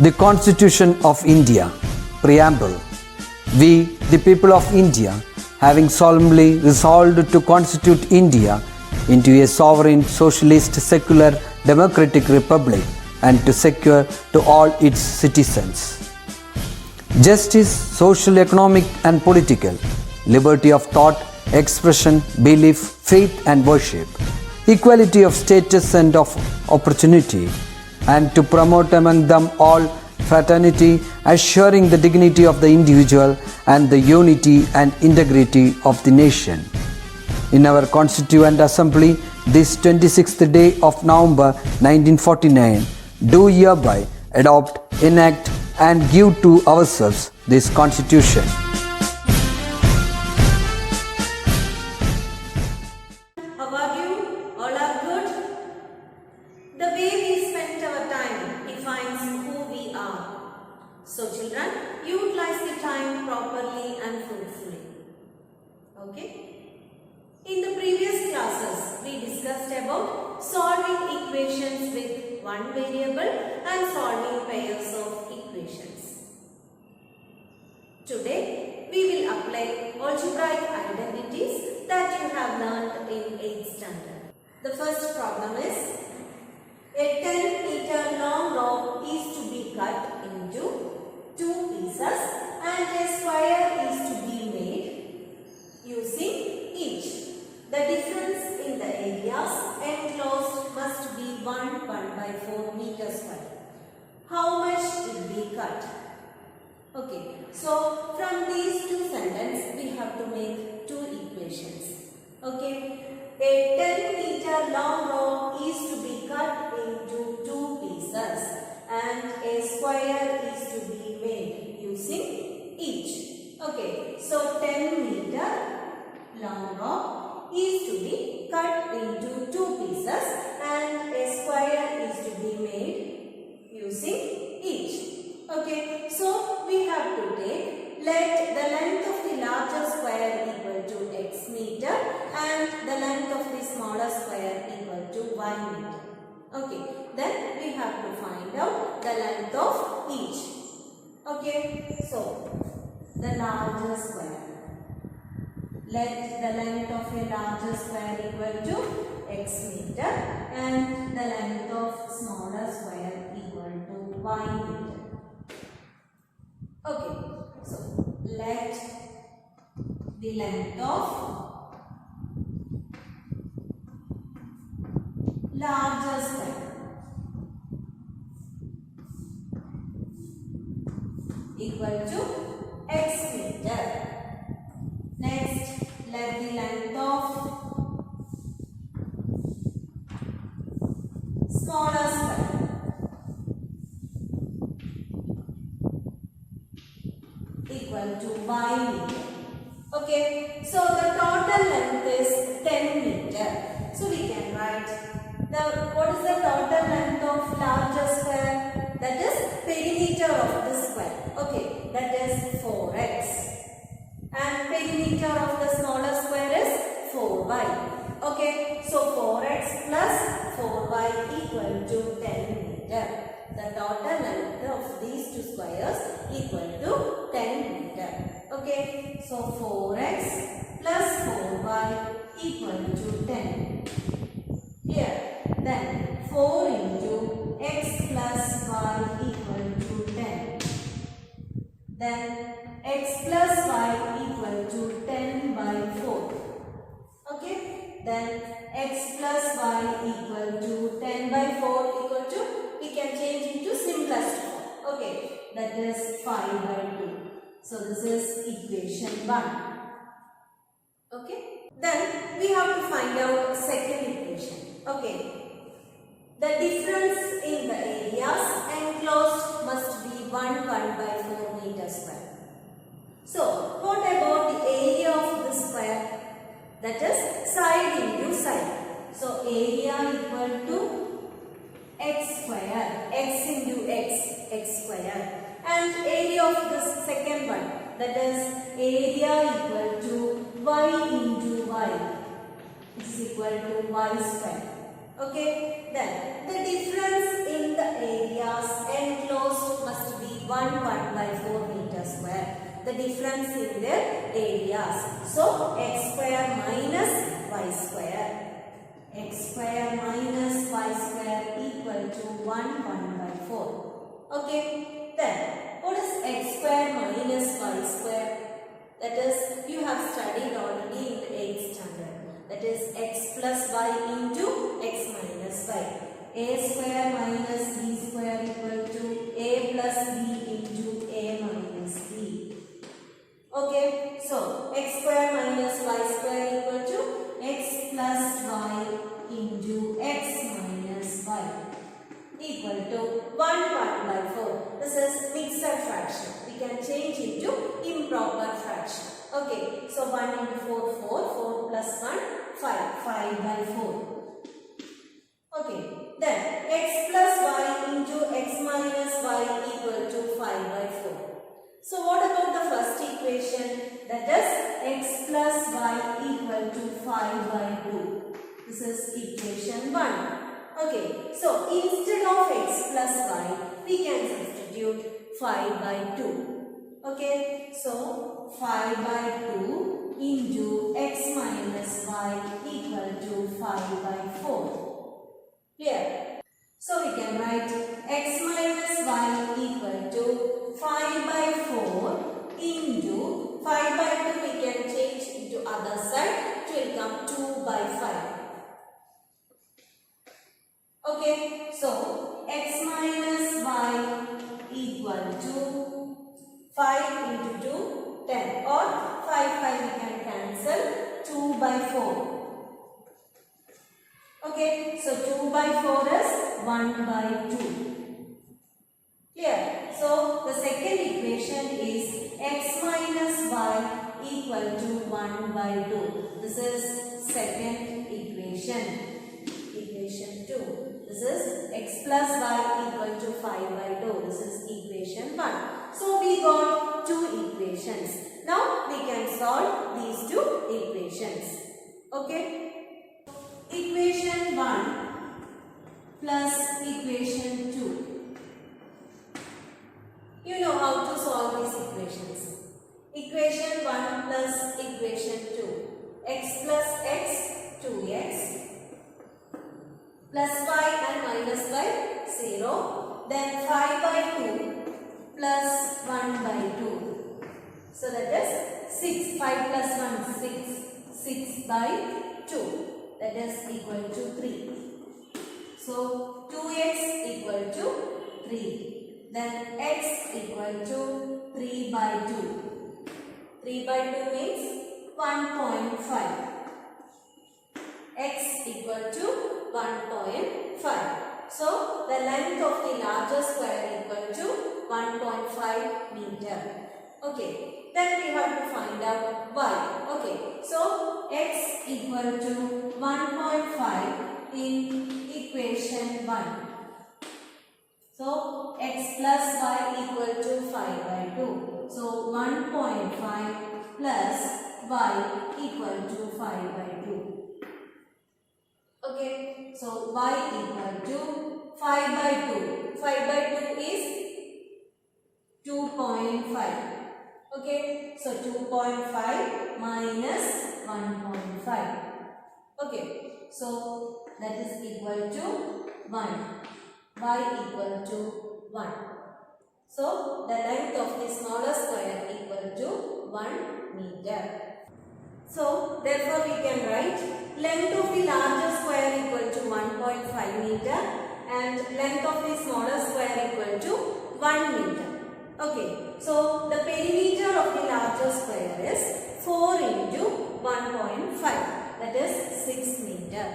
The Constitution of India. Preamble. We, the people of India, having solemnly resolved to constitute India into a sovereign, socialist, secular, democratic republic and to secure to all its citizens justice, social, economic and political, liberty of thought, expression, belief, faith and worship, equality of status and of opportunity, and to promote among them all fraternity, assuring the dignity of the individual and the unity and integrity of the nation. In our Constituent Assembly, this 26th day of November 1949, do hereby adopt, enact and give to ourselves this Constitution. How are you? All are good? The way we spend our time defines who we are. So children, utilize the time properly and fruitfully. Okay? In the previous classes, we discussed about solving equations with one variable and solving pairs of equations. Today, we will apply algebraic identities that you have learned in 8th standard. The first problem is, a 10-meter long rope is to be cut into 2 pieces and a square is to be made using each. The difference in the areas enclosed must be 1 by 4 meters square. How much will be cut? Okay, so from these two sentences we have to make two equations. Okay, a 10-meter long rope is to be cut into 2 pieces and a square is to be made using each. Okay, so 10-meter long rope is to be cut into 2 pieces and a square is to be made using each. Okay, so we have to take, let the length of the larger square equal to x meter and the length of the smaller square equal to y meter. Okay, then we have to find out the length of each. Okay, so the larger square. Let the length of a larger square equal to x meter and the length of smaller square equal to y meter. Okay, so let the length of larger square equal to x meter. Next, let the length of smaller square equal to y meter. Okay, so the total length is 10 meter. So we can write what is the total length of larger square? That is perimeter of the square. Okay, that is 4x. And perimeter of the smaller square is 4y. Okay, so 4x plus 4y equal to 10 meter. The total length of these two squares equal to 10 meter. Okay, so 4x plus 4y equal to 10. Here, then 4 into x plus y equal to 10. Then x plus y equal to 10 by 4. Okay, then x plus y equal to 10 by 4 equal to, we can change into simplest form. Okay, that is 5 by 2. So this is equation 1. Okay, then we have to find out second equation. Okay, the difference in the areas enclosed must be 1 by 4 meters square. So, what about the area of the square? That is side into side. So, area equal to x square, x into x square. And area of the second one, that is area equal to y into y. It is equal to y square. Okay, then the difference in the areas enclosed must 1 by 4 meter square. The difference in their areas. So x square minus y square. X square minus y square equal to 1 by 4. Okay. Then what is x square minus y square? That is, you have studied already in the 8th standard. That is x plus y into x minus y. A square minus b square equal to a plus b into a minus b. Okay, so x square minus y square equal to x plus y into x minus y equal to 1 by 4. This is mixed fraction. We can change it to improper fraction. Okay, so 1 into 4, 4 plus 1, 5 by 4. Okay, then x plus y into x minus y equal to 5 by 4. So what about the first equation? That is x plus y equal to 5 by 2. This is equation 1. Okay, so instead of x plus y, we can substitute 5 by 2. Okay, so 5 by 2 into x minus y equal to 5 by 4. Clear? So we can write x minus y equal to 5 by 4 into 5 by 2 we can change into other side. It will come 2 by 5. Okay, so x minus y equal to 5 into 2, 10 or 5 we can cancel 2 by 4. Okay, so 2 by 4 is 1 by 2. Clear? So the second equation is x minus y equal to 1 by 2. This is second equation. Equation 2. This is x plus y equal to 5 by 2. This is equation 1. So we got two equations. Now we can solve these two equations. Okay. Equation 1 plus equation 2. You know how to solve these equations. Equation 1 plus equation 2. X plus x, 2x. Plus 5 and minus 5, 0. Then 5 by 2 plus 1 by 2. So that is 6. 5 plus 1, 6. 6 by 2. That is equal to 3. So 2x equal to 3. Then x equal to 3 by 2. 3 by 2 means 1.5. X equal to 1.5. So the length of the larger square equal to 1.5 meter. Okay. Then we have to find out y. Okay. So x equal to 1.5 in equation 1. So x plus y equal to 5 by 2. So 1.5 plus y equal to 5 by 2. Okay, so y equal to 5 by 2. 5 by 2 is 2.5. Okay, so 2.5 minus 1.5. Okay, so that is equal to 1. Y equal to 1. So the length of the smaller square equal to 1 meter. So therefore we can write length of the larger square equal to 1.5 meter and length of the smaller square equal to 1 meter. Okay, so the perimeter of the larger square is 4 into 1.5, that is 6 meter,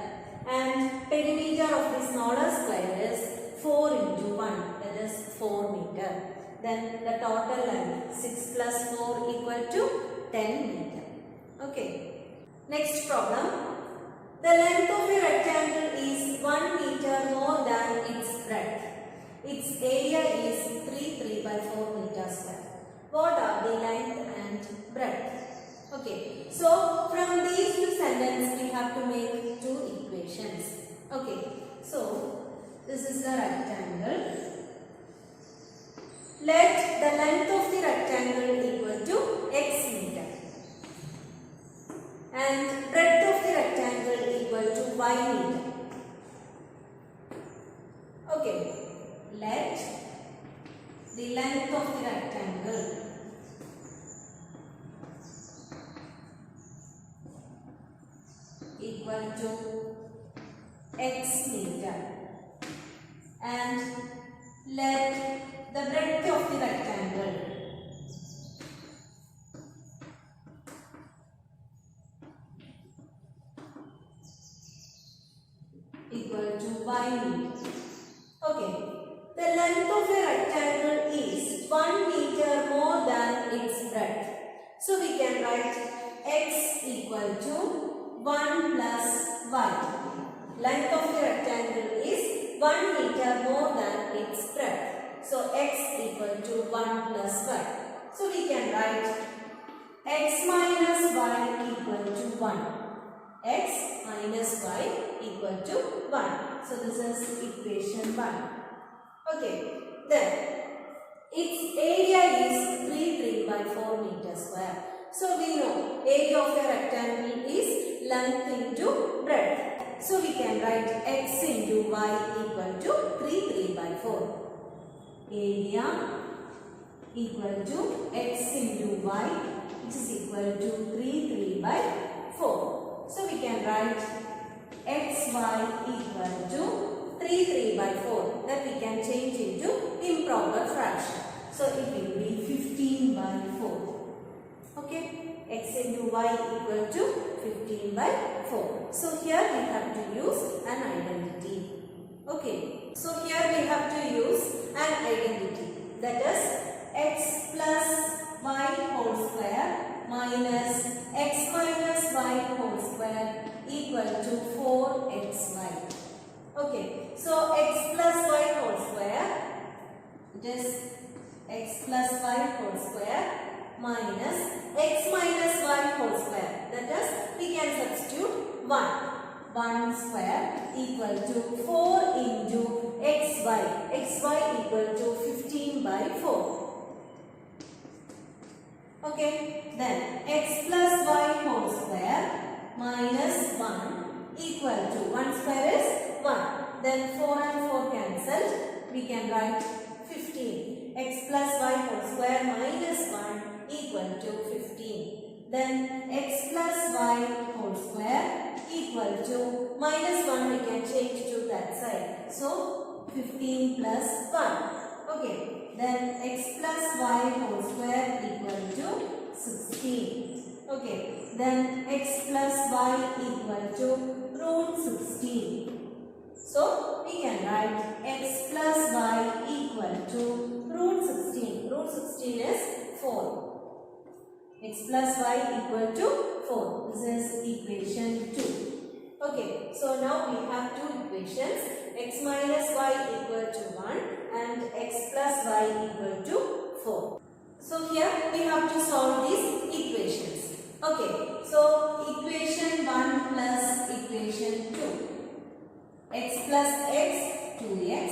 and perimeter of the smaller square is 4 into 1, that is 4 meter. Then the total length 6 plus 4 equal to 10 meter. Okay. Next problem. The length of a rectangle is 1 meter more than its breadth. Its area is 3 by 4 meter square. What are the length and breadth? Okay. So from these two sentences we have to make two equations. Okay. So this is the rectangle. let the length of the rectangle equal to x meter and breadth of the rectangle equal to y meter. Okay, let the length of the rectangle equal to x meter and let the breadth of the rectangle equal to y meter. Okay, the length of a rectangle is 1 meter more than its breadth. So we can write x equal to 1 plus y. Length of the rectangle is 1 meter more than its breadth. So x equal to 1 plus y. So we can write x minus y equal to 1. X minus y equal to 1. So this is equation 1. Okay, then its area is 3 by 4 meter square. So we know area of a rectangle is length into breadth. So we can write x into y equal to 3 by 4. Area equal to x into y, which is equal to 3 by 4. So we can write xy equal to 3 by 4. That we can change into improper fraction. So it will be 15 by 4. Okay, x into y equal to 15 by 4. So here we have to use an identity. Okay, so here we have to use an identity, that is x plus y whole square minus x minus y whole square equal to 4xy. Okay, so x plus y whole square, it is x plus y whole square minus x minus y whole square, that is we can substitute 1. 1 square equal to 4 into xy. xy equal to 15 by 4. Okay, then x plus y whole square minus 1 equal to 1 square is 1. Then 4 and 4 cancelled. We can write 15. X plus y whole square minus 1 equal to 15. Then x plus y whole square equal to minus 1, we can change to that side. So 15 plus 1. Okay. Then x plus y whole square equal to 16. Okay. Then x plus y equal to root 16. So we can write x plus y equal to root 16. Root 16 is 4. X plus y equal to 4. This is equation 2. Okay, so now we have two equations. X minus y equal to 1 and x plus y equal to 4. So here we have to solve these equations. Okay, so equation 1 plus equation 2. X plus x, 2x.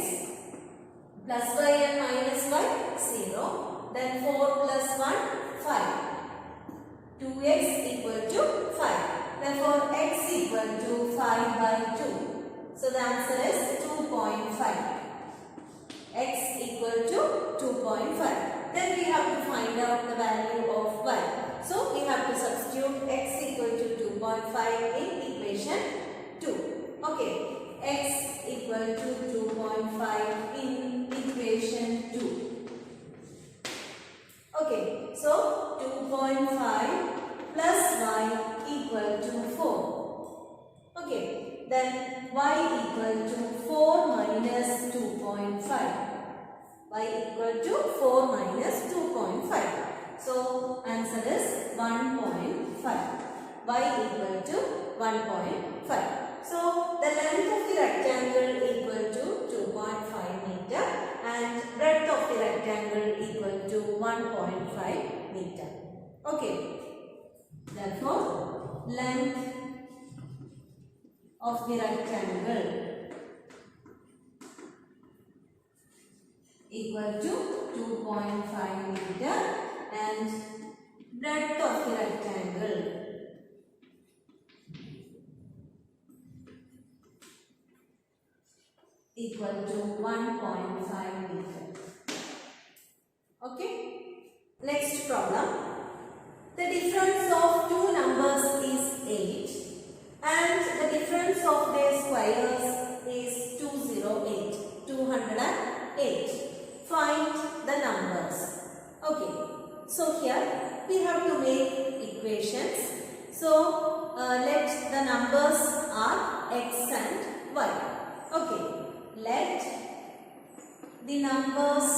Plus y and minus y, 0. Then 4 plus 1, 5. 2x equal to 5. Therefore, x equal to 5 by 2. So the answer is 2.5. X equal to 2.5. Then we have to find out the value of y. So we have to substitute x equal to 2.5 in equation 2. Okay. X equal to 2.5 in equation 2. Okay, so 2.5 plus y equal to 4. Okay, then y equal to 4 minus 2.5. Y equal to 4 minus 2.5. So, answer is 1.5. Y equal to 1.5. So, the length of the rectangle equal to 2.5 meter and breadth of the rectangle equal to 1.5 meter. Okay. Therefore, length of the rectangle equal to 2.5 meter and breadth of the rectangle equal to 1.5 meter. Okay. Next problem. The difference of two numbers is 8 and the difference of their squares is 208. 208. Find the numbers. Okay. So here we have to make equations. So let the numbers are x and y. Okay. Let the numbers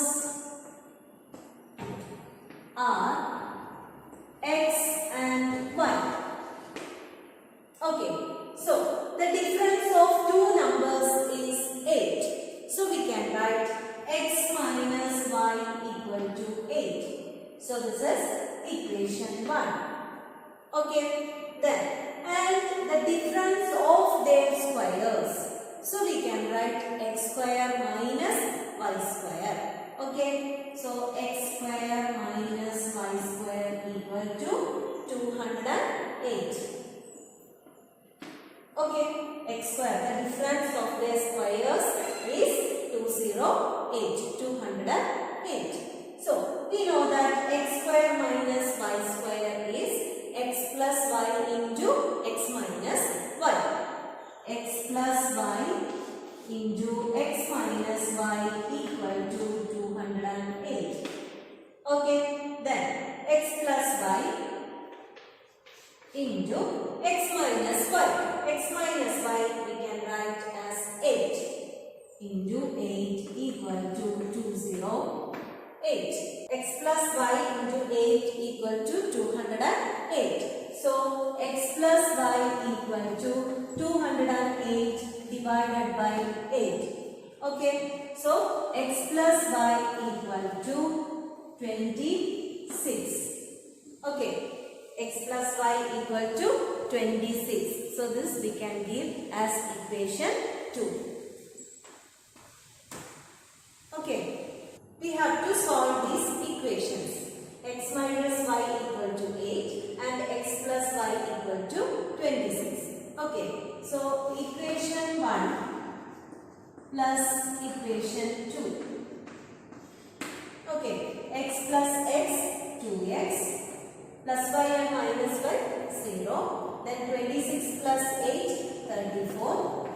are x and y. Okay, so the difference of two numbers is 8. So we can write x minus y equal to 8. So this is equation 1. Okay, then and the difference of their squares. So we can write x square minus y square. Okay, so x square minus y square equal to 208. Okay, x square, the difference of their squares is 208. 208. So we know that x square minus y square is x plus y into x minus y. X plus y into x minus y equal to 208. Okay, then x plus y into x minus y. X minus y we can write as 8 into 8 equal to 208. X plus y into 8 equal to 208. So x plus y equal to 208 divided by 8. Okay, so x plus y equal to 26. Okay, x plus y equal to 26. So this we can give as equation 2. Okay, we have to solve these equations. X minus y equal to 8 and x plus y equal to 26. Okay, so equation 1 plus equation 2. Okay, x plus x 2x plus y and minus y 0. Then 26 plus 8 34.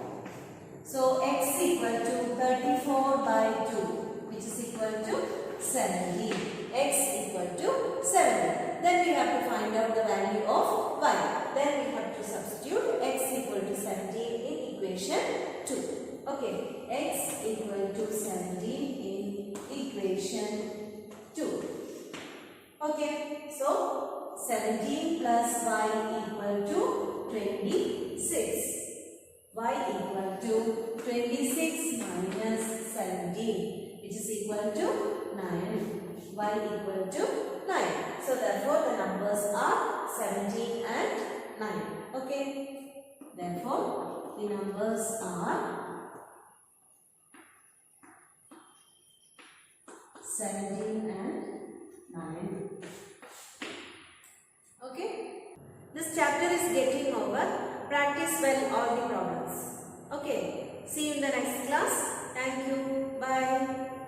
So x equal to 34 by 2 which is equal to 70. X equal to 70. Then we have to find out the value of y. Then we have to substitute x equal to 70 in equation 2. Okay, x equal to 70 in equation 2. Okay, so 17 plus y equal to 26. Y equal to 26 minus 17 which is equal to 9. Y equal to 9. So therefore the numbers are 17 and 9. Okay. Therefore the numbers are 17 and 9. Okay. This chapter is getting over. Practice well all the problems. Okay. See you in the next class. Thank you. Bye.